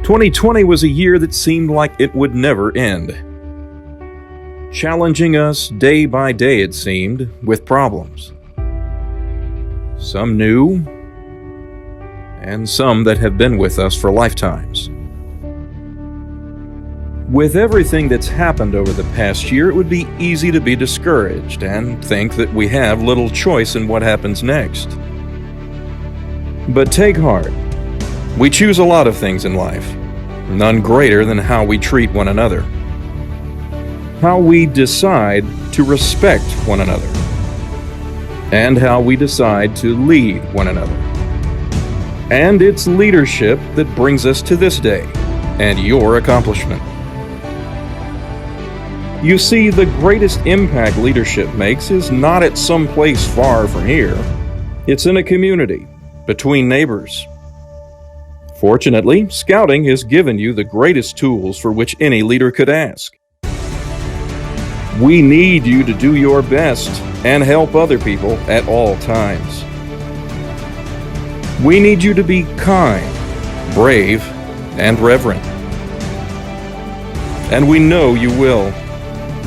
2020 was a year that seemed like it would never end. Challenging us day by day, it seemed, with problems. Some new, and some that have been with us for lifetimes. With everything that's happened over the past year, it would be easy to be discouraged and think that we have little choice in what happens next. But take heart. We choose a lot of things in life, none greater than how we treat one another. How we decide to respect one another, and how we decide to lead one another. And it's leadership that brings us to this day, and your accomplishment. You see, the greatest impact leadership makes is not at some place far from here. It's in a community, between neighbors. Fortunately, Scouting has given you the greatest tools for which any leader could ask. We need you to do your best and help other people at all times. We need you to be kind, brave, and reverent. And we know you will,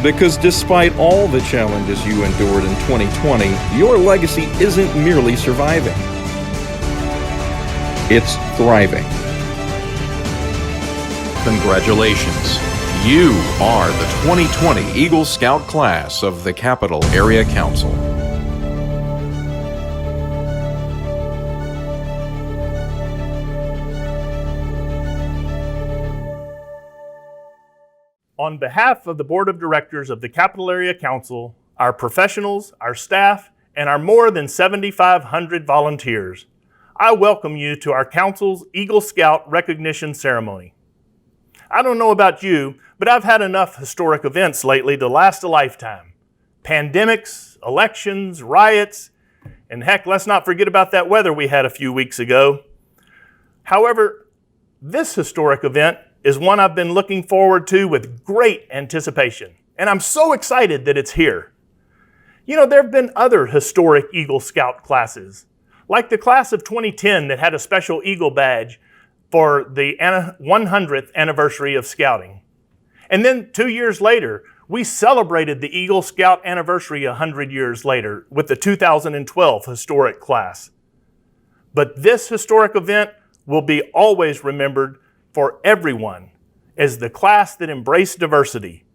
because despite all the challenges you endured in 2020, your legacy isn't merely surviving. It's thriving. Congratulations. You are the 2020 Eagle Scout class of the Capital Area Council. On behalf of the Board of Directors of the Capital Area Council, our professionals, our staff, and our more than 7,500 volunteers, I welcome you to our Council's Eagle Scout Recognition Ceremony. I don't know about you, but I've had enough historic events lately to last a lifetime. Pandemics, elections, riots, and heck, let's not forget about that weather we had a few weeks ago. However, this historic event is one I've been looking forward to with great anticipation, and I'm so excited that it's here. You know, there have been other historic Eagle Scout classes, like the class of 2010 that had a special Eagle badge for the 100th anniversary of Scouting. And then 2 years later, we celebrated the Eagle Scout anniversary 100 years later with the 2012 historic class. But this historic event will be always remembered for everyone as the class that embraced diversity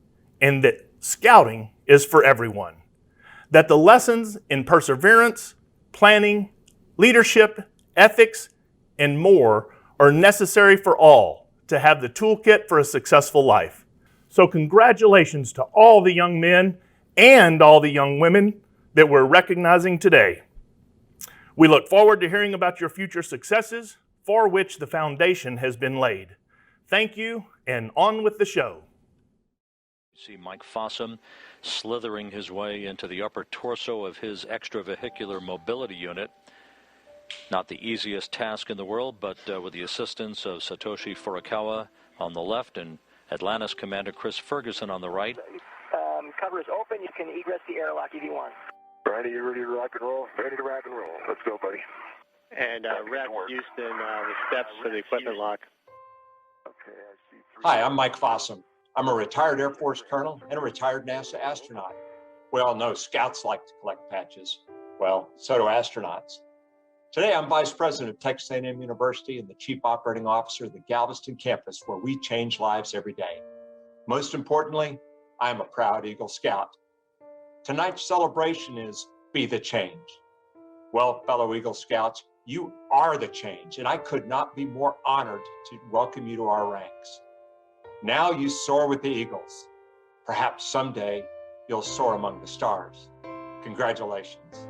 and that Scouting is for everyone. That the lessons in perseverance, planning, leadership, ethics, and more are necessary for all to have the toolkit for a successful life. So congratulations to all the young men and all the young women that we're recognizing today. We look forward to hearing about your future successes for which the foundation has been laid. Thank you, and on with the show. See Mike Fossum slithering his way into the upper torso of his extravehicular mobility unit. Not the easiest task in the world, but with the assistance of Satoshi Furukawa on the left and Atlantis Commander Chris Ferguson on the right. Cover is open. You can egress the airlock if you want. Ready, you ready to rock and roll? Ready to rock and roll. Let's go, buddy. And Rep Houston, the steps for the equipment lock. Okay, I see three. Hi, I'm Mike Fossum. I'm a retired Air Force colonel and a retired NASA astronaut. We all know Scouts like to collect patches. Well, so do astronauts. Today, I'm Vice President of Texas A&M University and the Chief Operating Officer of the Galveston campus, where we change lives every day. Most importantly, I am a proud Eagle Scout. Tonight's celebration is Be the Change. Well, fellow Eagle Scouts, you are the change, and I could not be more honored to welcome you to our ranks. Now you soar with the Eagles. Perhaps someday you'll soar among the stars. Congratulations.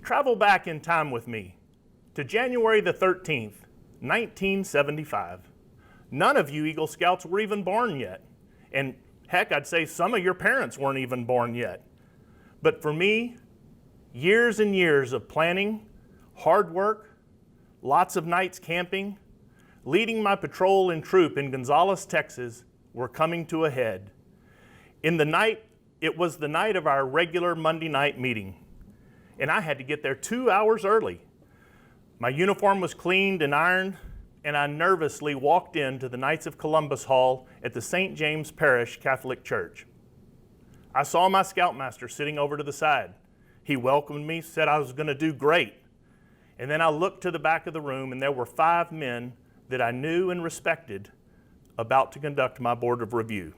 Travel back in time with me to January the 13th, 1975. None of you Eagle Scouts were even born yet. And heck, I'd say some of your parents weren't even born yet. But for me, years and years of planning, hard work, lots of nights camping, leading my patrol and troop in Gonzales, Texas, were coming to a head. It was the night of our regular Monday night meeting, and I had to get there 2 hours early. My uniform was cleaned and ironed, and I nervously walked into the Knights of Columbus Hall at the St. James Parish Catholic Church. I saw my scoutmaster sitting over to the side. He welcomed me, said I was going to do great. And then I looked to the back of the room, and there were 5 men that I knew and respected about to conduct my board of review.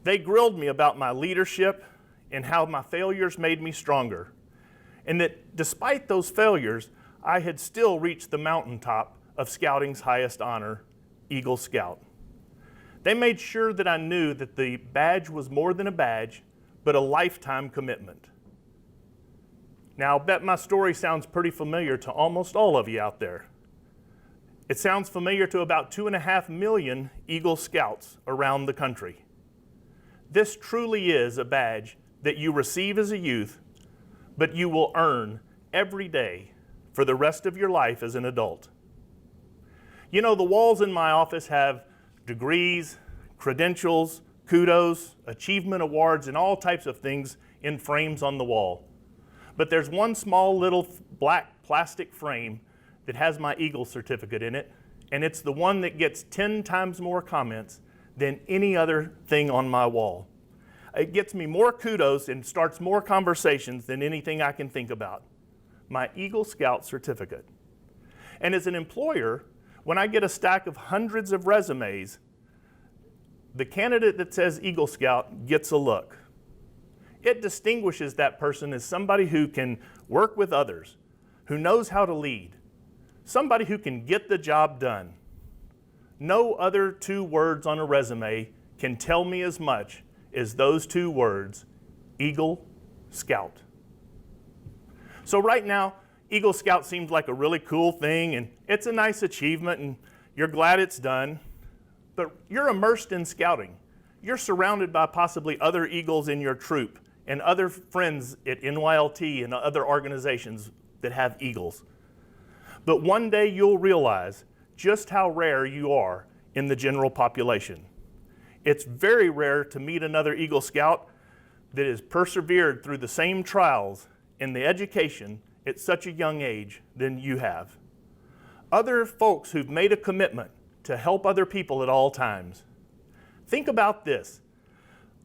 They grilled me about my leadership and how my failures made me stronger, and that despite those failures, I had still reached the mountaintop of scouting's highest honor, Eagle Scout. They made sure that I knew that the badge was more than a badge, but a lifetime commitment. Now, I'll bet my story sounds pretty familiar to almost all of you out there. It sounds familiar to about 2.5 million Eagle Scouts around the country. This truly is a badge that you receive as a youth, but you will earn every day for the rest of your life as an adult. You know, the walls in my office have degrees, credentials, kudos, achievement awards, and all types of things in frames on the wall. But there's one small little black plastic frame that has my Eagle certificate in it, and it's the one that gets 10 times more comments than any other thing on my wall. It gets me more kudos and starts more conversations than anything I can think about. My Eagle Scout certificate. And as an employer, when I get a stack of hundreds of resumes, the candidate that says Eagle Scout gets a look. It distinguishes that person as somebody who can work with others, who knows how to lead, somebody who can get the job done. No other 2 words on a resume can tell me as much as those 2 words, Eagle Scout. So right now, Eagle Scout seems like a really cool thing, and it's a nice achievement, and you're glad it's done, but you're immersed in scouting. You're surrounded by possibly other Eagles in your troop and other friends at NYLT and other organizations that have Eagles. But one day you'll realize just how rare you are in the general population. It's very rare to meet another Eagle Scout that has persevered through the same trials and the education at such a young age than you have. Other folks who've made a commitment to help other people at all times. Think about this.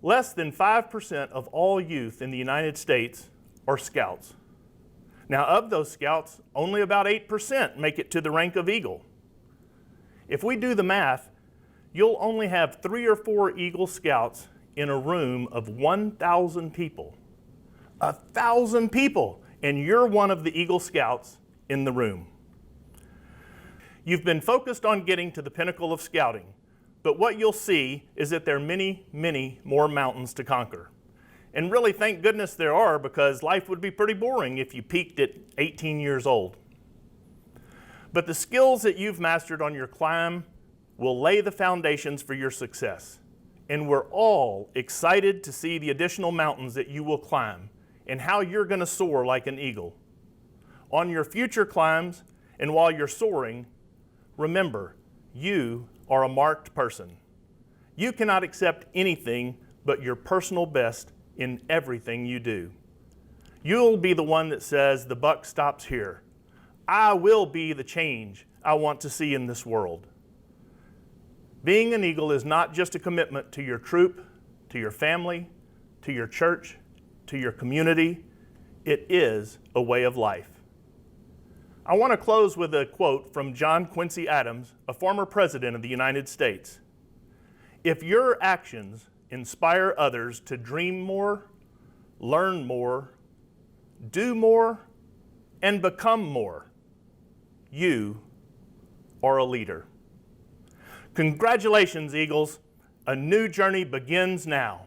Less than 5% of all youth in the United States are Scouts. Now, of those Scouts, only about 8% make it to the rank of Eagle. If we do the math, you'll only have 3 or 4 Eagle Scouts in a room of 1,000 people. 1,000 people, and you're one of the Eagle Scouts in the room. You've been focused on getting to the pinnacle of scouting, but what you'll see is that there are many, many more mountains to conquer. And really, thank goodness there are, because life would be pretty boring if you peaked at 18 years old. But the skills that you've mastered on your climb will lay the foundations for your success. And we're all excited to see the additional mountains that you will climb and how you're going to soar like an eagle. On your future climbs and while you're soaring, remember, you are a marked person. You cannot accept anything but your personal best in everything you do. You'll be the one that says, the buck stops here. I will be the change I want to see in this world. Being an Eagle is not just a commitment to your troop, to your family, to your church, to your community. It is a way of life. I want to close with a quote from John Quincy Adams, a former president of the United States. If your actions inspire others to dream more, learn more, do more, and become more, you are a leader. Congratulations, Eagles. A new journey begins now.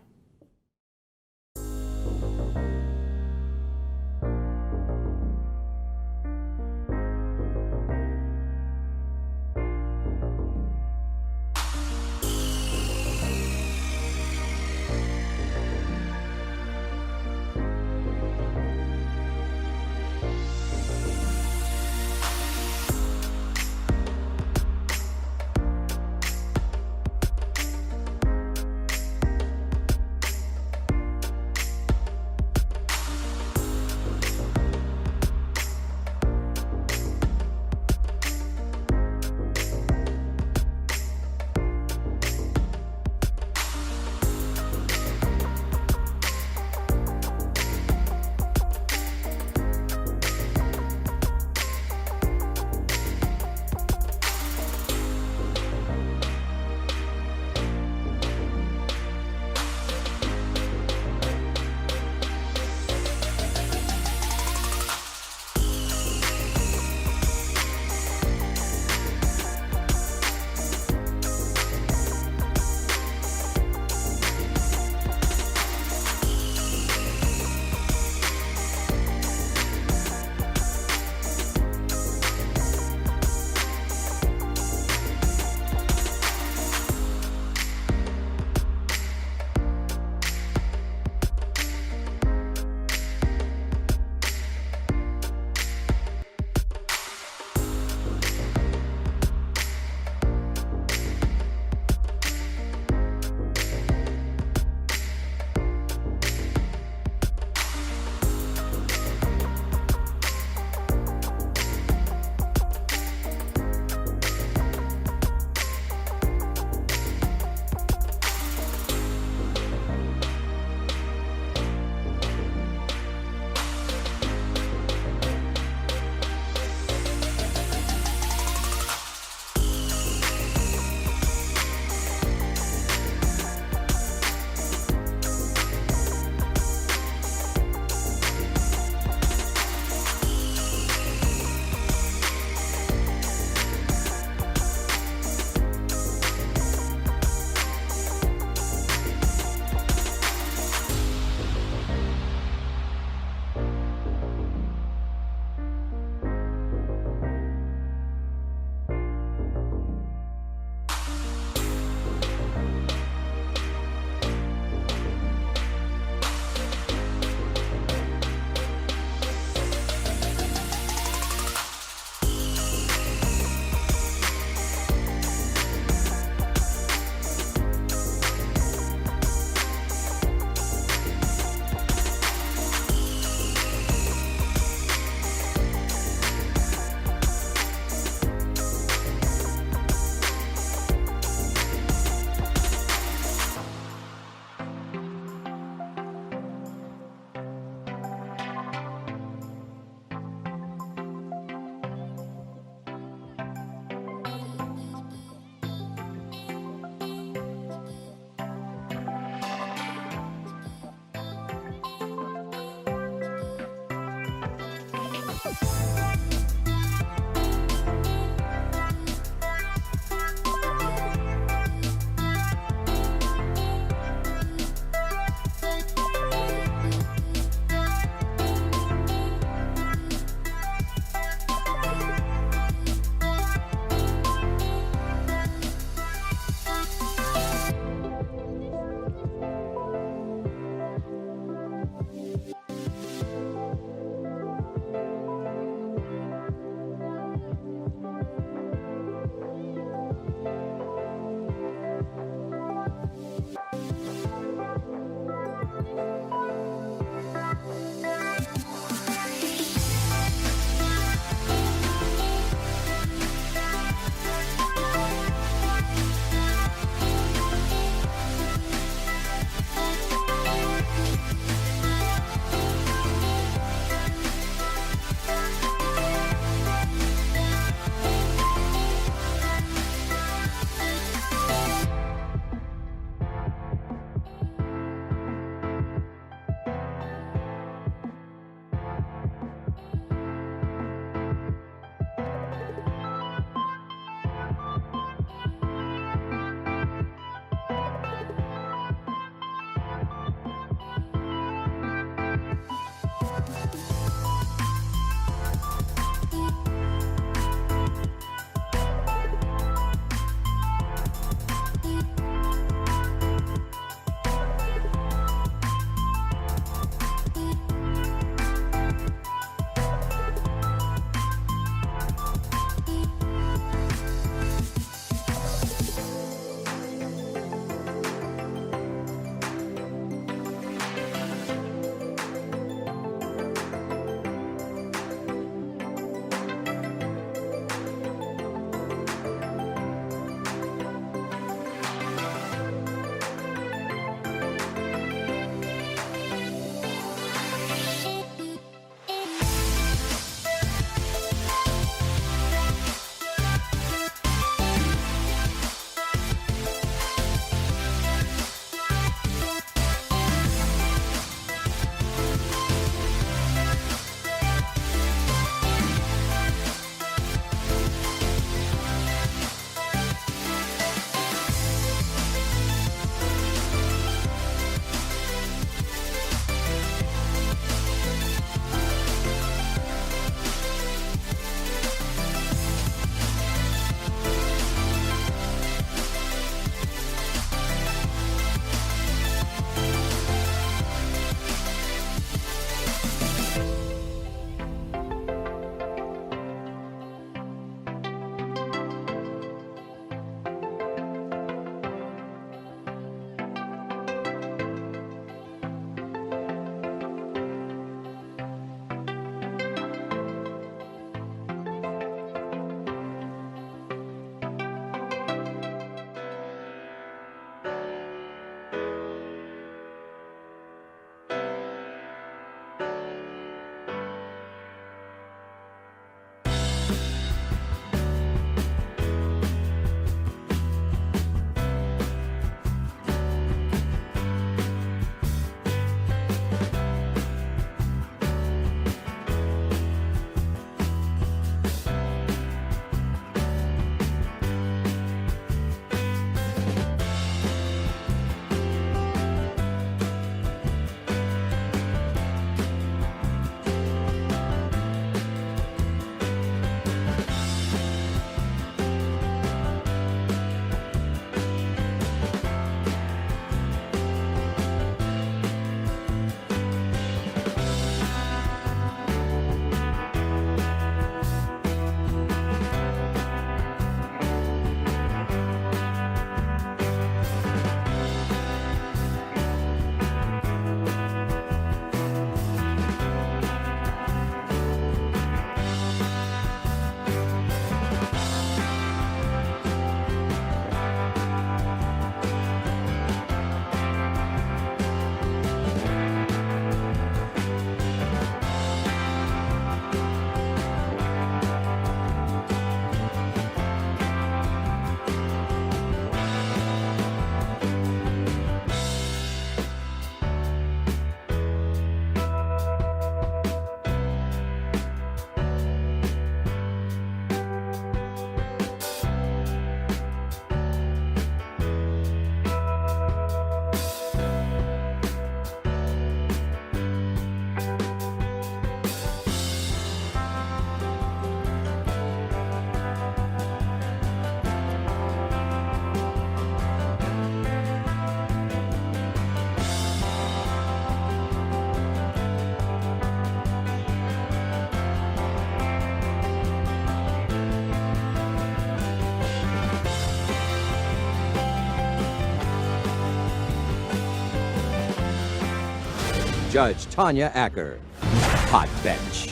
Judge Tanya Acker. Hot Bench.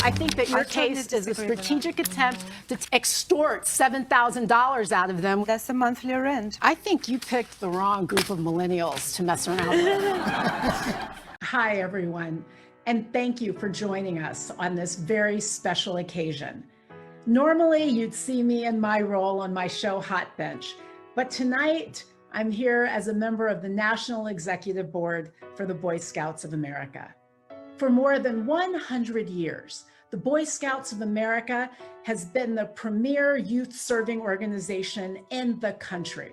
I think that your case is a strategic attempt to extort $7,000 out of them. That's the monthly rent. I think you picked the wrong group of millennials to mess around with. Hi, everyone, and thank you for joining us on this very special occasion. Normally, you'd see me in my role on my show, Hot Bench, but tonight, I'm here as a member of the National Executive Board for the Boy Scouts of America. For more than 100 years, the Boy Scouts of America has been the premier youth serving organization in the country.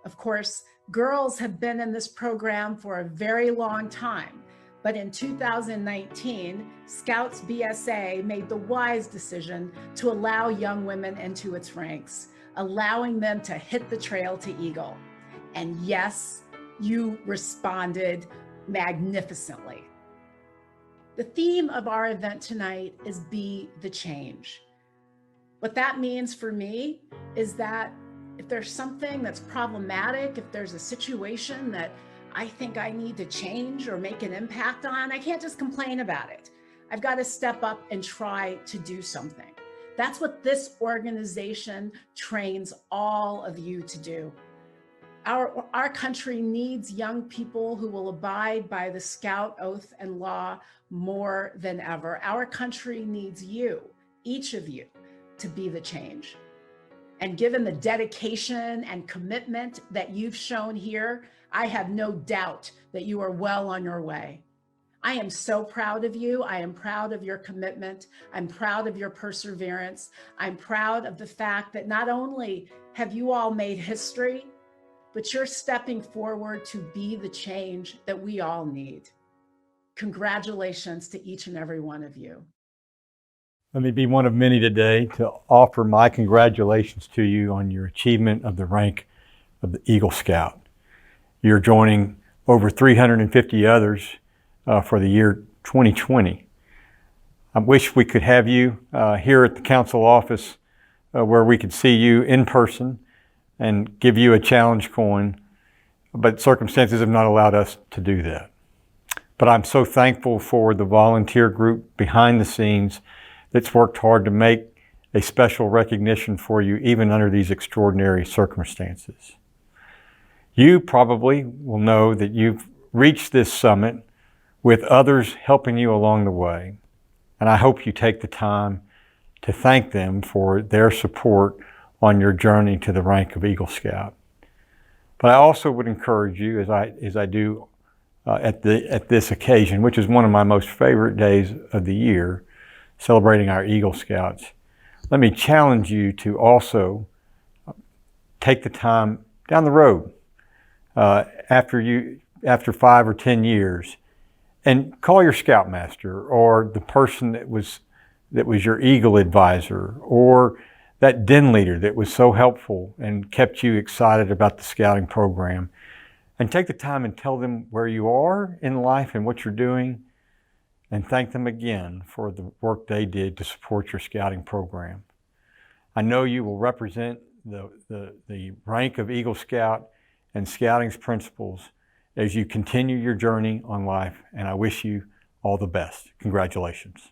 Of course, girls have been in this program for a very long time, but in 2019, Scouts BSA made the wise decision to allow young women into its ranks, allowing them to hit the trail to Eagle. And yes, you responded magnificently. The theme of our event tonight is Be the Change. What that means for me is that if there's something that's problematic, if there's a situation that I think I need to change or make an impact on, I can't just complain about it. I've got to step up and try to do something. That's what this organization trains all of you to do. Our country needs young people who will abide by the Scout oath and law more than ever. Our country needs you, each of you, to be the change. And given the dedication and commitment that you've shown here, I have no doubt that you are well on your way. I am so proud of you. I am proud of your commitment. I'm proud of your perseverance. I'm proud of the fact that not only have you all made history, but you're stepping forward to be the change that we all need. Congratulations to each and every one of you. Let me be one of many today to offer my congratulations to you on your achievement of the rank of the Eagle Scout. You're joining over 350 others for the year 2020. I wish we could have you here at the council office where we could see you in person and give you a challenge coin, but circumstances have not allowed us to do that. But I'm so thankful for the volunteer group behind the scenes that's worked hard to make a special recognition for you even under these extraordinary circumstances. You probably will know that you've reached this summit with others helping you along the way, and I hope you take the time to thank them for their support on your journey to the rank of Eagle Scout. But I also would encourage you, as I do at this occasion, which is one of my most favorite days of the year, celebrating our Eagle Scouts, let me challenge you to also take the time down the road after 5 or 10 years and call your Scoutmaster or the person that was your Eagle advisor or that den leader that was so helpful and kept you excited about the scouting program, and take the time and tell them where you are in life and what you're doing, and thank them again for the work they did to support your scouting program. I know you will represent the rank of Eagle Scout and scouting's principles as you continue your journey on life, and I wish you all the best. Congratulations.